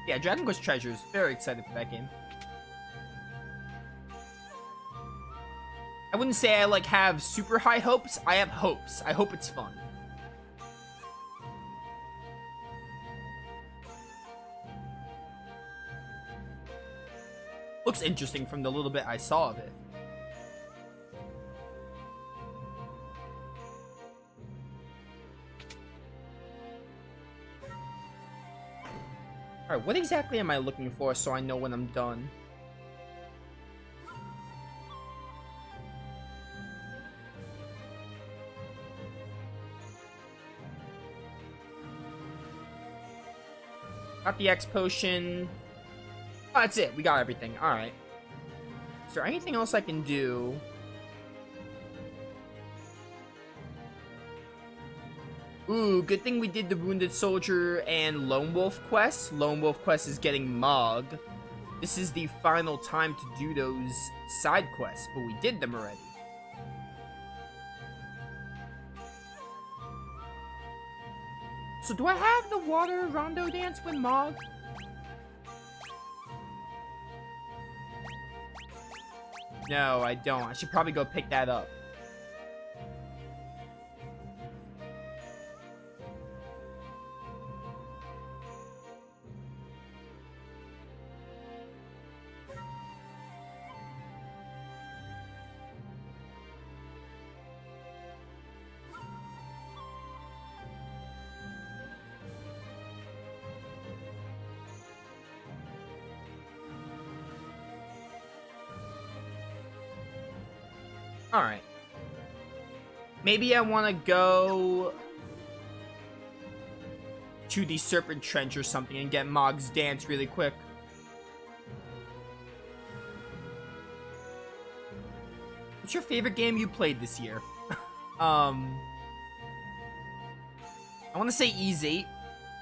Yeah, Dragon Quest Treasures. Very excited for that game. I wouldn't say I like have super high hopes. I have hopes. I hope it's fun. Looks interesting from the little bit I saw of it. Alright, what exactly am I looking for so I know when I'm done? Got the X potion. Oh, that's it. We got everything. Alright. Is there anything else I can do? Ooh, good thing we did the Wounded Soldier and Lone Wolf quest. Lone Wolf quest is getting Mog. This is the final time to do those side quests, but we did them already. So do I have the water rondo dance with Mog? No, I don't. I should probably go pick that up. Alright. Maybe I want to go to the Serpent Trench or something and get Mog's dance really quick. What's your favorite game you played this year? I want to say Ys 8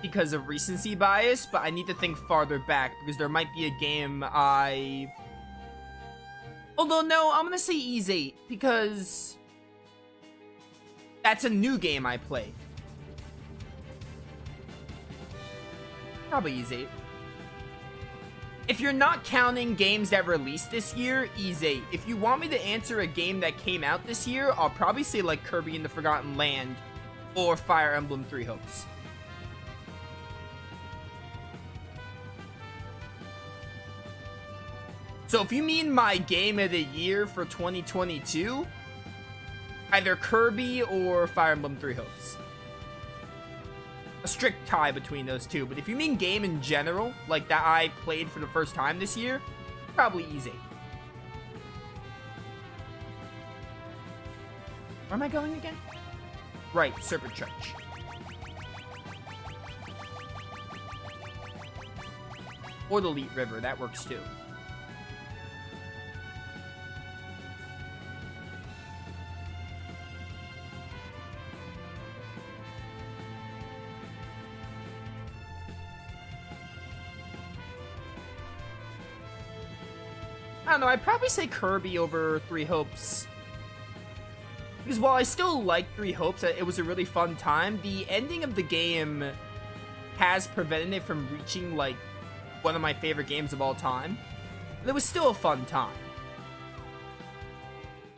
because of recency bias, but I need to think farther back because there might be a game I... Although, no, I'm gonna say Ys 8, because that's a new game I played. Probably Ys 8. If you're not counting games that released this year, Ys 8. If you want me to answer a game that came out this year, I'll probably say like Kirby and the Forgotten Land or Fire Emblem Three Hopes. So if you mean my game of the year for 2022, either Kirby or Fire Emblem Three Hopes. A strict tie between those two, but if you mean game in general, like that I played for the first time this year, probably Ys 8. Where am I going again? Right, Serpent Trench. Or the Leet River, that works too. I don't know, I'd probably say Kirby over Three Hopes. Because while I still like Three Hopes, it was a really fun time, the ending of the game has prevented it from reaching, like, one of my favorite games of all time. But it was still a fun time.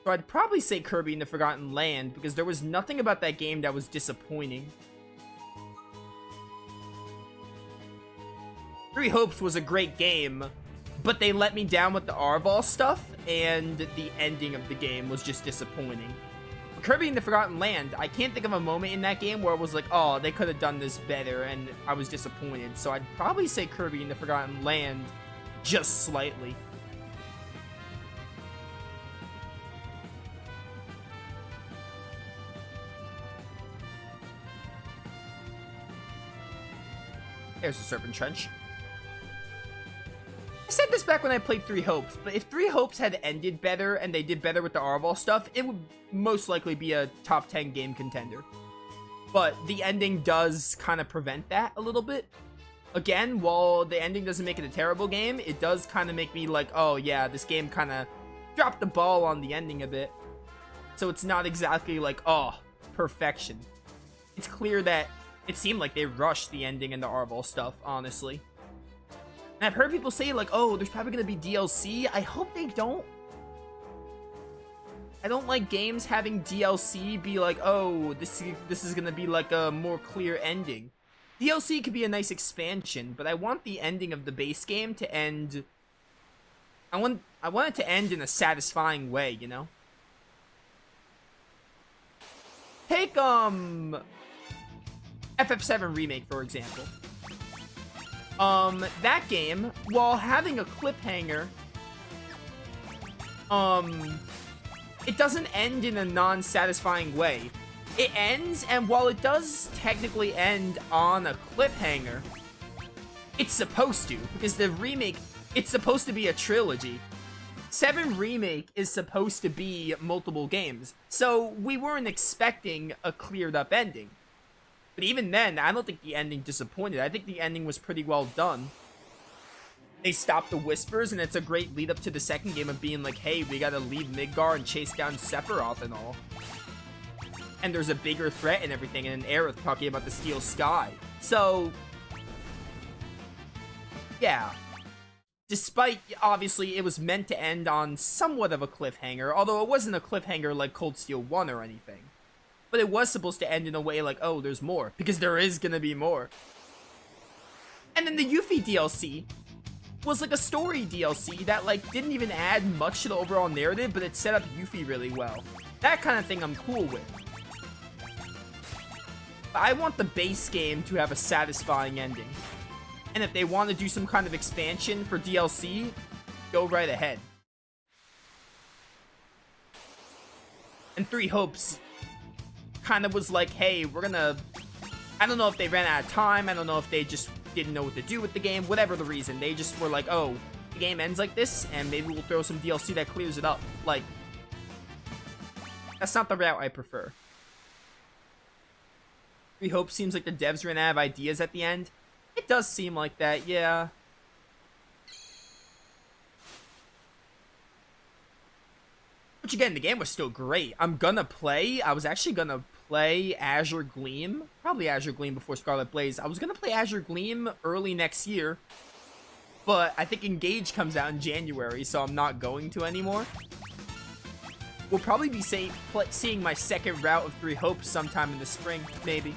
So I'd probably say Kirby and the Forgotten Land, because there was nothing about that game that was disappointing. Three Hopes was a great game, but they let me down with the Arval stuff, and the ending of the game was just disappointing. Kirby and the Forgotten Land, I can't think of a moment in that game where it was like, oh, they could have done this better, and I was disappointed. So I'd probably say Kirby and the Forgotten Land just slightly. There's the Serpent Trench. I said this back when I played Three Hopes, but if Three Hopes had ended better and they did better with the Arval stuff, it would most likely be a top 10 game contender. But the ending does kind of prevent that a little bit. Again, while the ending doesn't make it a terrible game, it does kind of make me like, oh yeah, this game kind of dropped the ball on the ending a bit. So it's not exactly like, oh, perfection. It's clear that it seemed like they rushed the ending and the Arval stuff, honestly. And I've heard people say, like, oh, there's probably gonna be DLC. I hope they don't. I don't like games having DLC be like, oh, this is gonna be like a more clear ending. DLC could be a nice expansion, but I want the ending of the base game to end... I want it to end in a satisfying way, you know? Take, FF7 Remake, for example. That game, while having a cliffhanger, it doesn't end in a non-satisfying way. It ends, and while it does technically end on a cliffhanger, it's supposed to, because the remake, it's supposed to be a trilogy. 7 Remake is supposed to be multiple games, so we weren't expecting a cleared-up ending. But even then, I don't think the ending disappointed. I think the ending was pretty well done. They stopped the whispers, and it's a great lead-up to the second game of being like, hey, we gotta leave Midgar and chase down Sephiroth and all. And there's a bigger threat and everything, and an Aerith talking about the Steel Sky. So, yeah. Despite, obviously, it was meant to end on somewhat of a cliffhanger, although it wasn't a cliffhanger like Cold Steel 1 or anything. But it was supposed to end in a way like, oh, there's more, because there is gonna be more. And then the Yuffie DLC was like a story DLC that, like, didn't even add much to the overall narrative, but it set up Yuffie really well. That kind of thing I'm cool with. But I want the base game to have a satisfying ending. And if they want to do some kind of expansion for DLC, go right ahead. And Three Hopes kind of was like, hey, we're gonna... I don't know if they ran out of time, I don't know if they just didn't know what to do with the game, whatever the reason. They just were like, oh, the game ends like this, and maybe we'll throw some DLC that clears it up. Like, that's not the route I prefer. Three Hopes seems like the devs ran out of ideas at the end. It does seem like that, yeah. Which again, the game was still great. I was actually gonna play Azure Gleam. Probably Azure Gleam before Scarlet Blaze. I was gonna play Azure Gleam early next year. But I think Engage comes out in January, so I'm not going to anymore. We'll probably be seeing my second route of Three Hopes sometime in the spring, maybe.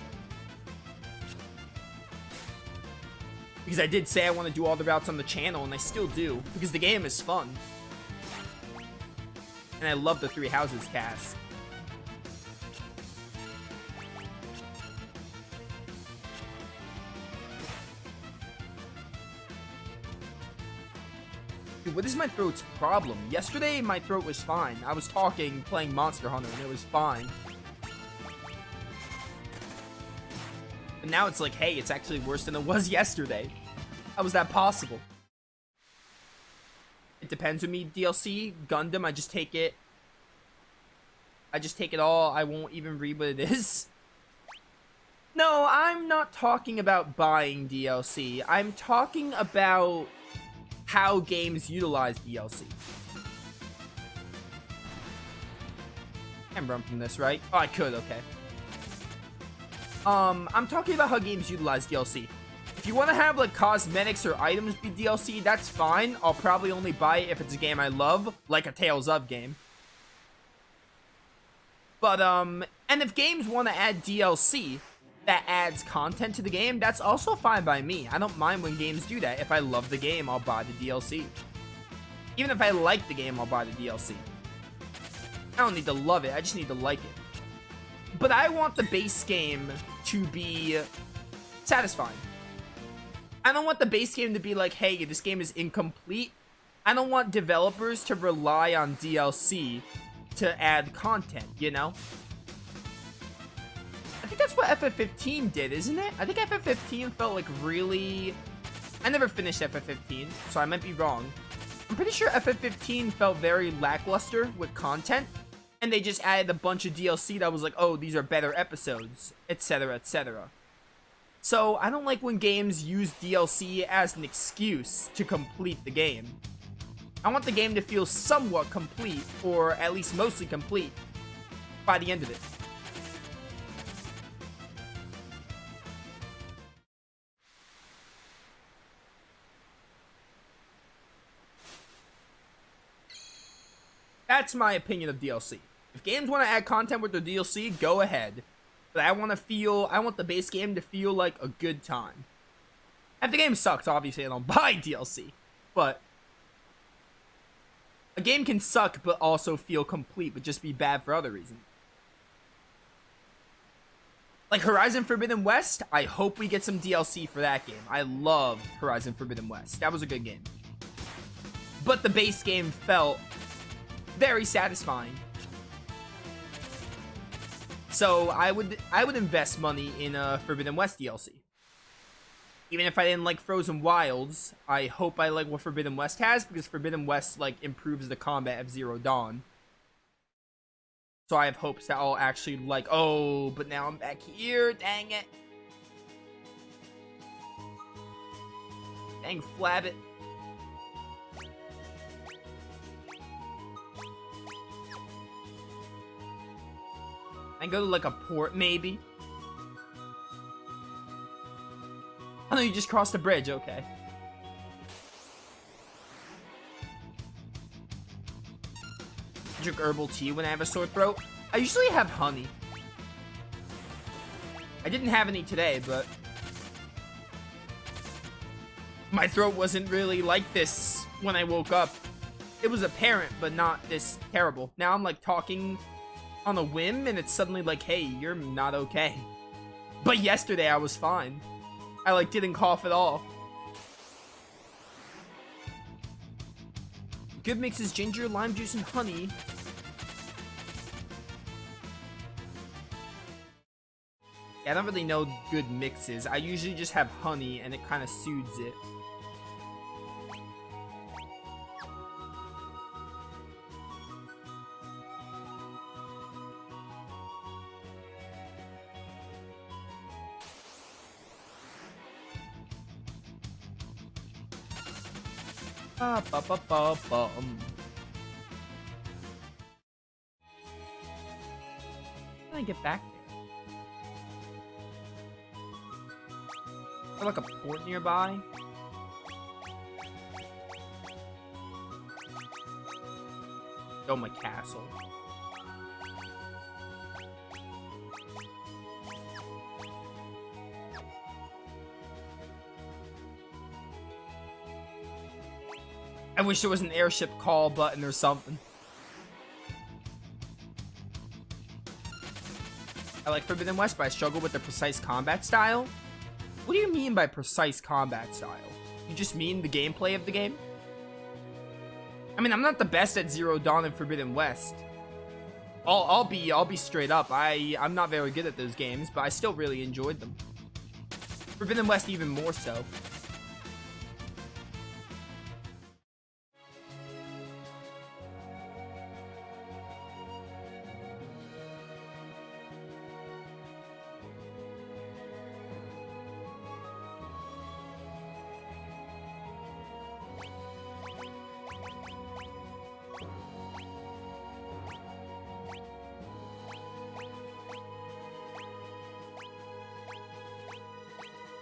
Because I did say I want to do all the routes on the channel, and I still do, because the game is fun. And I love the Three Houses cast. Dude, what is my throat's problem? Yesterday, my throat was fine. I was talking, playing Monster Hunter, and it was fine. But now it's like, hey, it's actually worse than it was yesterday. How was that possible? It depends with me, DLC. Gundam, I just take it. I just take it all. I won't even read what it is. No, I'm not talking about buying DLC. I'm talking about how games utilize DLC. I'm run from this, right? Oh, I could, okay. I'm talking about how games utilize DLC. If you want to have, like, cosmetics or items be DLC, that's fine. I'll probably only buy it if it's a game I love, like a Tales of game. But, and if games want to add DLC that adds content to the game, that's also fine by me. I don't mind when games do that. If I love the game, I'll buy the DLC. Even if I like the game, I'll buy the DLC. I don't need to love it, I just need to like it. But I want the base game to be satisfying. I don't want the base game to be like, hey, this game is incomplete. I don't want developers to rely on DLC to add content, you know? I think that's what FF15 did, isn't it? I think FF15 felt like really... I never finished FF15, so I might be wrong. I'm pretty sure FF15 felt very lackluster with content, and they just added a bunch of DLC that was like, oh, these are better episodes, etc., etc. So, I don't like when games use DLC as an excuse to complete the game. I want the game to feel somewhat complete, or at least mostly complete, by the end of it. That's my opinion of DLC. If games want to add content with their DLC, go ahead. But I want the base game to feel like a good time. If the game sucks, obviously I don't buy DLC. But a game can suck but also feel complete, but just be bad for other reasons. Like Horizon Forbidden West, I hope we get some DLC for that game. I love Horizon Forbidden West. That was a good game. But the base game felt very satisfying. So I would invest money in a Forbidden West DLC. Even if I didn't like Frozen Wilds, I hope I like what Forbidden West has, because Forbidden West like improves the combat of Zero Dawn. So I have hopes that I'll actually like. Oh, but now I'm back here. Dang it. Dang Flabbit. I can go to like a port maybe. Oh no, you just crossed the bridge, okay. Drink herbal tea when I have a sore throat. I usually have honey. I didn't have any today, but my throat wasn't really like this when I woke up. It was apparent, but not this terrible. Now I'm like talking on a whim, and it's suddenly like, hey, you're not okay. But yesterday I was fine. I like didn't cough at all. Good mix is ginger, lime juice, and honey. Yeah, I don't really know good mixes. I usually just have honey, and it kind of soothes it. Ba ba ba ba bum. How do I get back there? Is there like a port nearby? Doma Castle. I wish there was an airship call button or something. I like Forbidden West, but I struggle with the precise combat style. What do you mean by precise combat style? You just mean the gameplay of the game? I mean, I'm not the best at Zero Dawn and Forbidden West. I'll be straight up. I'm not very good at those games, but I still really enjoyed them. Forbidden West even more so.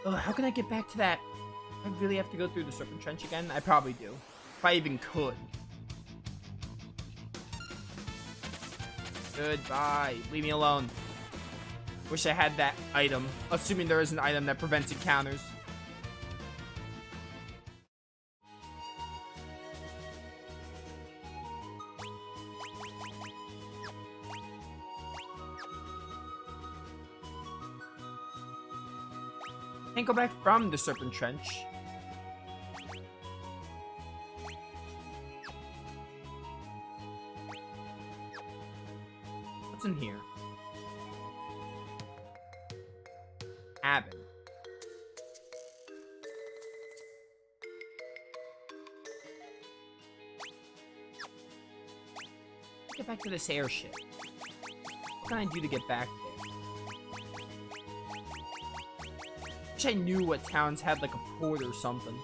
Ugh, how can I get back to that? I really have to go through the Serpent Trench again? I probably do. If I even could. Goodbye. Leave me alone. Wish I had that item. Assuming there is an item that prevents encounters. Can't go back from the Serpent Trench. What's in here? Cabin. Get back to this airship. What can I do to get back there? Wish I knew what towns had like a port or something.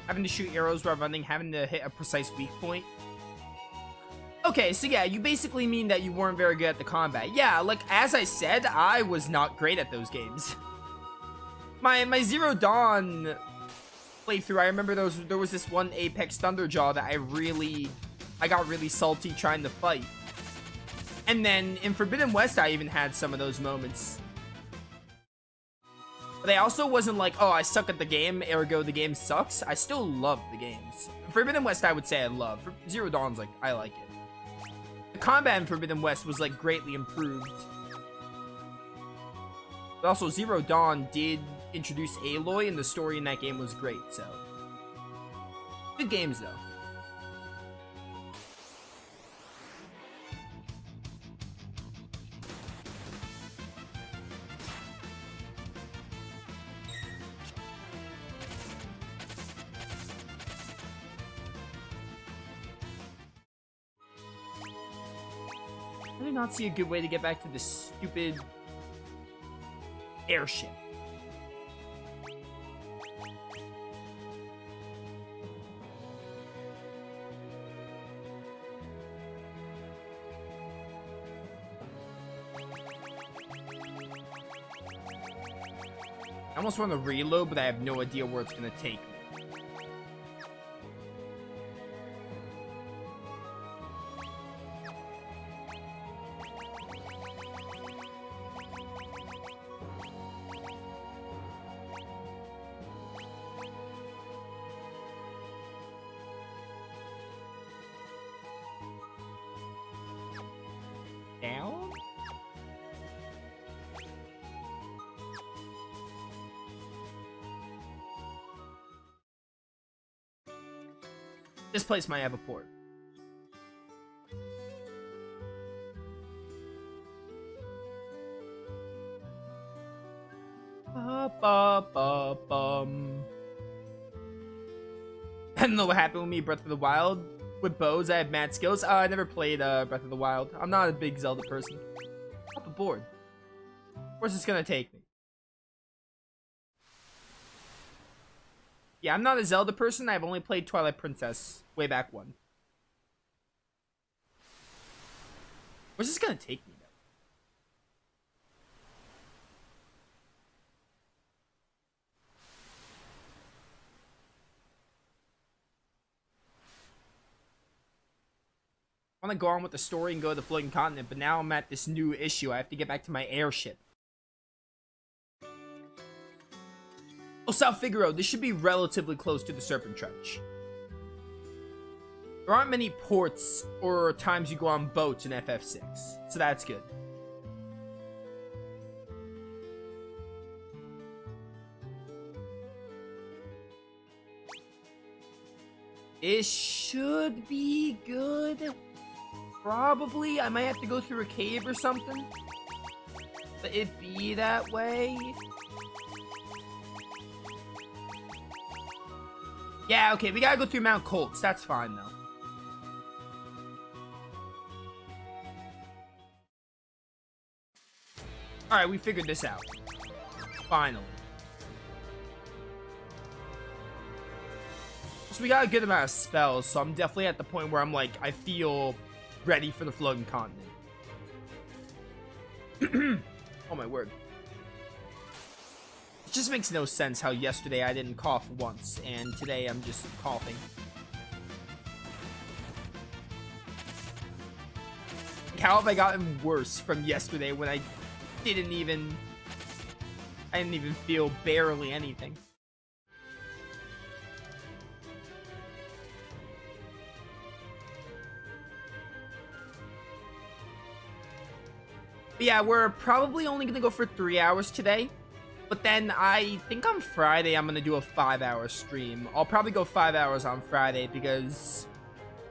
Having to shoot arrows while running, having to hit a precise weak point. Okay, so yeah, you basically mean that you weren't very good at the combat. Yeah, like, as I said, I was not great at those games. My Zero Dawn playthrough, I remember there was this one Apex Thunderjaw that I got really salty trying to fight. And then in Forbidden West, I even had some of those moments. But I also wasn't like, oh, I suck at the game, ergo the game sucks. I still love the games. Forbidden West, I would say I love. Zero Dawn's like, I like it. The combat in Forbidden West was like greatly improved. But also, Zero Dawn did introduce Aloy, and the story in that game was great, so. Good games, though. I do not see a good way to get back to this stupid airship. I almost want to reload, but I have no idea where it's going to take me. Down? This place might have a port. Ba-ba-ba-bum. I don't know what happened with me, Breath of the Wild. With bows, I have mad skills. I never played Breath of the Wild. I'm not a big Zelda person. Up a board. Where's this gonna take me? Yeah, I'm not a Zelda person. I've only played Twilight Princess way back when. Where's this gonna take me, though? I want to go on with the story and go to the floating continent, but now I'm at this new issue. I have to get back to my airship. Oh, South Figaro, this should be relatively close to the Serpent Trench. There aren't many ports or times you go on boats in FF6, so that's good. This should be good. Probably. I might have to go through a cave or something. But it be that way. Yeah, okay, we gotta go through Mount Colts. That's fine, though. Alright, we figured this out. Finally. So we got a good amount of spells, so I'm definitely at the point where I'm like, I feel ready for the floating continent. Oh my word. It just makes no sense how yesterday I didn't cough once, and today I'm just coughing. How have I gotten worse from yesterday when I didn't even feel barely anything? But yeah, we're probably only gonna go for 3 hours today. But then I think on Friday I'm gonna do a 5-hour stream. I'll probably go 5 hours on Friday because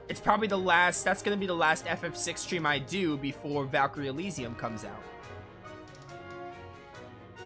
it's probably that's gonna be the last FF6 stream I do before Valkyrie Elysium comes out.